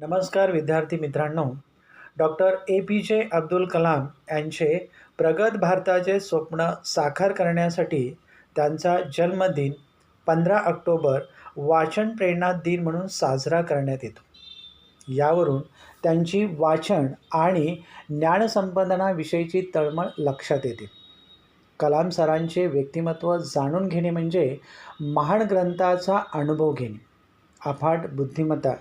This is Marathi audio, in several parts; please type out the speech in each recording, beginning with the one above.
नमस्कार विद्यार्थी मित्रांनो. Doctor APJ. अब्दुल कलाम यांचे प्रगत भारताचे स्वप्न साकार करण्यासाठी त्यांचा जन्मदिन 15 ऑक्टोबर वाचन प्रेरणा दिन म्हणून साजरा करण्यात येतो. यावरून त्यांची वाचन आणि ज्ञानसंपादनाविषयीची तळमळ लक्षात येते. कलाम सरांचे व्यक्तिमत्व जाणून घेणे म्हणजे महान ग्रंथाचा अनुभव घेणे. अफाट बुद्धिमत्ता,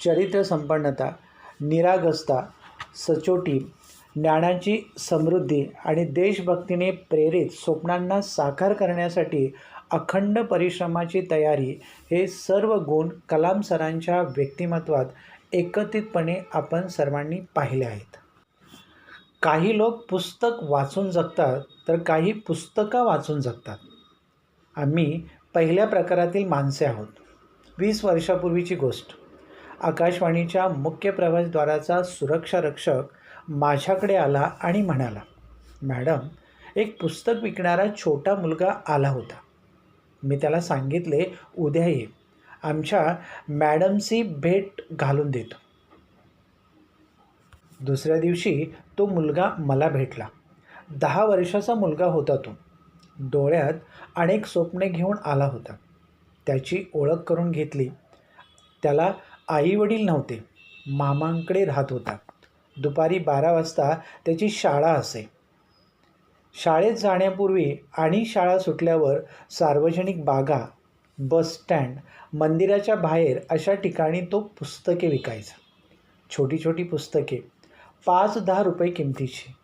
चरित्रसंपन्नता, निरागसता, सचोटी, ज्ञानाची समृद्धी आणि देशभक्तीने प्रेरित स्वप्नांना साकार करण्यासाठी अखंड परिश्रमाची तयारी हे सर्व गुण कलाम सरांच्या व्यक्तिमत्वात एकत्रितपणे आपण सर्वांनी पाहिले आहेत. काही लोक पुस्तक वाचून जगतात तर काही पुस्तकं वाचून जगतात. आम्ही पहिल्या प्रकारातील माणसे आहोत. 20 वर्षापूर्वीची गोष्ट. आकाशवाणीच्या मुख्य प्रवेशद्वाराचा सुरक्षा रक्षक माझ्याकडे आला आणि म्हणाला, "मॅडम, एक पुस्तक विकणारा छोटा मुलगा आला होता." मी त्याला सांगितले, "उद्या ये, आमच्या मॅडमची भेट घालून देतो." दुसऱ्या दिवशी तो मुलगा मला भेटला. 10 वर्षाचा मुलगा होता तो. डोळ्यात अनेक स्वप्ने घेऊन आला होता. त्याची ओळख करून घेतली. त्याला आईवडील नव्हते. मामांकडे राहत होता. दुपारी 12 वाजता त्याची शाळा असे. शाळेत जाण्यापूर्वी आणि शाळा सुटल्यावर सार्वजनिक बागा, बस स्टँड, मंदिराच्या बाहेर अशा ठिकाणी तो पुस्तके विकायचा. छोटी छोटी पुस्तके, 5-10 रुपये किमतीची.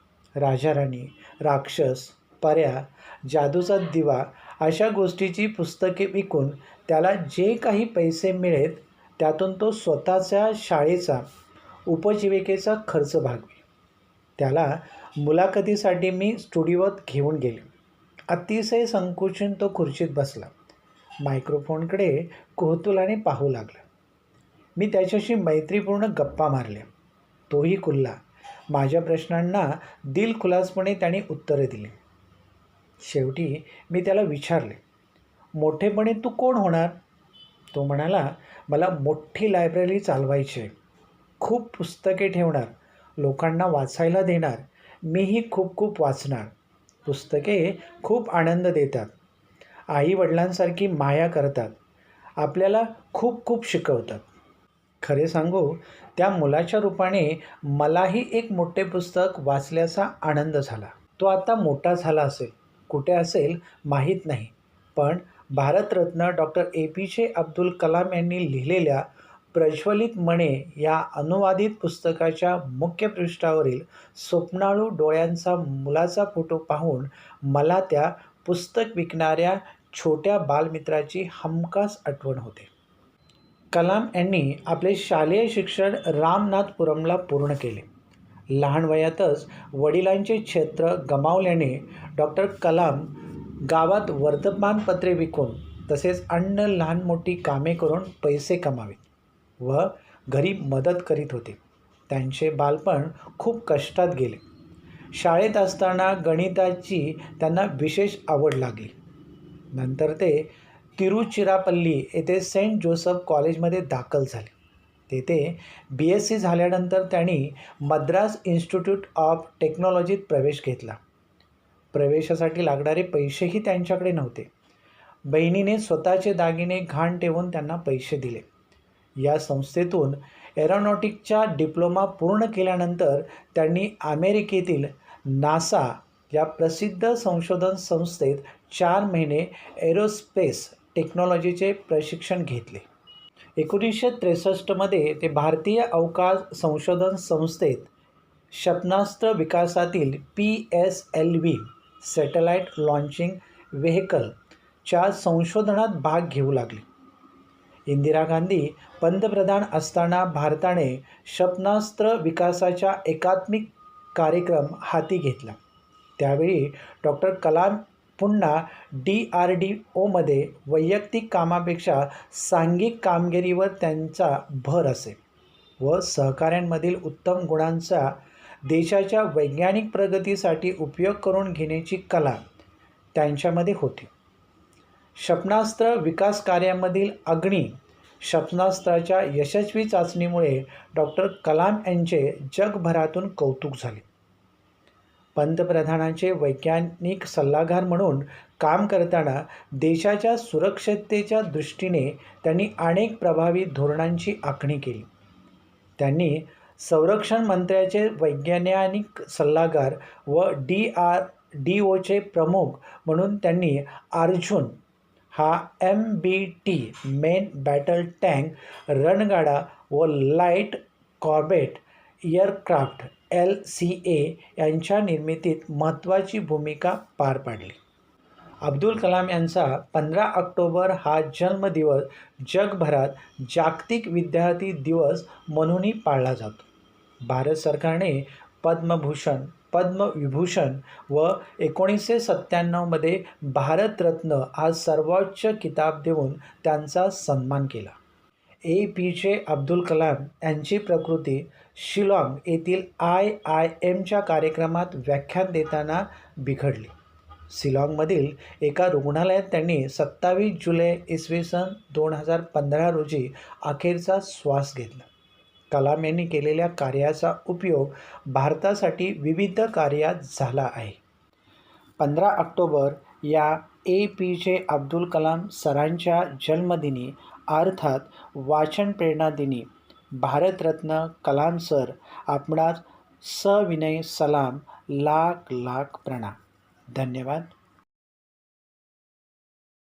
राजाराणी, राक्षस, पऱ्या, जादूचा दिवा अशा गोष्टीची पुस्तके विकून त्याला जे काही पैसे मिळेत त्यातून तो स्वतःच्या शाळेचा, उपजीविकेचा खर्च भागवे. त्याला मुलाखतीसाठी मी स्टुडिओत घेऊन गेले. अतिशय संकोचून तो खुर्चीत बसला. मायक्रोफोनकडे कुतूहलाने पाहू लागला. मी त्याच्याशी मैत्रीपूर्ण गप्पा मारल्या. तोही खुलला. माझ्या प्रश्नांना दिलखुलासपणे त्याने उत्तरे दिली. शेवटी मी त्याला विचारले, "मोठेपणी तू कोण होणार?" तो म्हणाला, "मला मोठी लायब्ररी चालवायची आहे. खूप पुस्तके ठेवणार, लोकांना वाचायला देणार. मीही खूप खूप वाचणार. पुस्तके खूप आनंद देतात. आई-वडिलांसारखी माया करतात. आपल्याला खूप खूप शिकवतात." खरे सांगू, त्या मुलाच्या रूपाने मलाही एक मोठे पुस्तक वाचल्याचा आनंद झाला. तो आता मोठा झाला असेल, कुठे असेल माहीत नाही. पण भारतरत्न डॉक्टर ए.पी.जे. अब्दुल कलाम यांनी लिहिलेल्या प्रज्वलित मने या अनुवादित पुस्तकाच्या मुख्य पृष्ठावरील स्वप्नाळू डोळ्यांचा मुलाचा फोटो पाहून मला त्या पुस्तक विकणाऱ्या छोट्या बालमित्राची हमखास आठवण होते. कलाम यांनी आपले शालेय शिक्षण रामनाथपुरमला पूर्ण केले. लहान वयातच वडिलांचे क्षेत्र गमावल्याने डॉक्टर कलाम गावात वर्तमानपत्रे विकून तसेच अन्य लहान मोठी कामे करून पैसे कमावीत व घरी मदत करीत होते. त्यांचे बालपण खूप कष्टात गेले. शाळेत असताना गणिताची त्यांना विशेष आवड लागली. नंतर ते तिरुचिरापल्ली येथे सेंट जोसेफ कॉलेजमध्ये दाखल झाले. तेथे BSc झाल्यानंतर त्यांनी मद्रास इन्स्टिट्यूट ऑफ टेक्नॉलॉजीत प्रवेश घेतला. प्रवेशासाठी लागणारे पैसेही त्यांच्याकडे नव्हते. बहिणीने स्वतःचे दागिने गहाण ठेवून त्यांना पैसे दिले. या संस्थेतून एरोनॉटिक्सचा डिप्लोमा पूर्ण केल्यानंतर त्यांनी अमेरिकेतील नासा या प्रसिद्ध संशोधन संस्थेत 4 महिने एरोस्पेस टेक्नॉलॉजीचे प्रशिक्षण घेतले. 1963 ते भारतीय अवकाश संशोधन संस्थेत क्षेपणास्त्र विकासातील PSLV सॅटेलाइट लॉन्चिंग व्हेकलच्या संशोधनात भाग घेऊ लागले. इंदिरा गांधी पंतप्रधान असताना भारताने क्षेपणास्त्र विकासाचा एकात्मिक कार्यक्रम हाती घेतला. त्यावेळी डॉक्टर कलाम पुन्हा DRDOमध्ये वैयक्तिक कामापेक्षा सांघिक कामगिरीवर त्यांचा भर असे व सहकाऱ्यांमधील उत्तम गुणांचा देशाच्या वैज्ञानिक प्रगतीसाठी उपयोग करून घेण्याची कला त्यांच्यामध्ये होती. क्षेपणास्त्र विकास कार्यामधील अग्नी क्षेपणास्त्राच्या यशस्वी चाचणीमुळे डॉक्टर कलाम यांचे जगभरातून कौतुक झाले. पंतप्रधानांचे वैज्ञानिक सल्लागार म्हणून काम करताना देशाच्या सुरक्षिततेच्या दृष्टीने त्यांनी अनेक प्रभावी धोरणांची आखणी केली. त्यांनी संरक्षण मंत्र्याचे वैज्ञानिक सल्लागार व DRDOचे प्रमुख म्हणून त्यांनी अर्जुन हा MBT मेन बॅटल टँक रणगाडा व लाईट कॉर्बेट एअरक्राफ्ट LCA यांच्या निर्मितीत महत्त्वाची भूमिका पार पाडली. अब्दुल कलाम यांचा 15 ऑक्टोबर हा जन्मदिवस जगभरात जागतिक विद्यार्थी दिवस म्हणूनही पाळला जातो. भारत सरकारने पद्मभूषण, पद्मविभूषण व 1997मध्ये भारतरत्न हा सर्वोच्च किताब देऊन त्यांचा सन्मान केला. APJ अब्दुल कलाम यांची प्रकृती शिलाँग येथील IIMच्या कार्यक्रमात व्याख्यान देताना बिघडली. शिलाँगमधील एका रुग्णालयात त्यांनी 27 जुलै इसवी सन 2015 रोजी अखेरचा श्वास घेतला. कलाम यांनी केलेल्या कार्याचा उपयोग भारतासाठी विविध कार्यात झाला आहे. 15 ऑक्टोबर या APJ अब्दुल कलाम सरांच्या जन्मदिनी अर्थात वाचन प्रेरणा दिनी भारतरत्न कलाम सर आपणास सविनय सलाम, लाख लाख प्रणाम. धन्यवाद.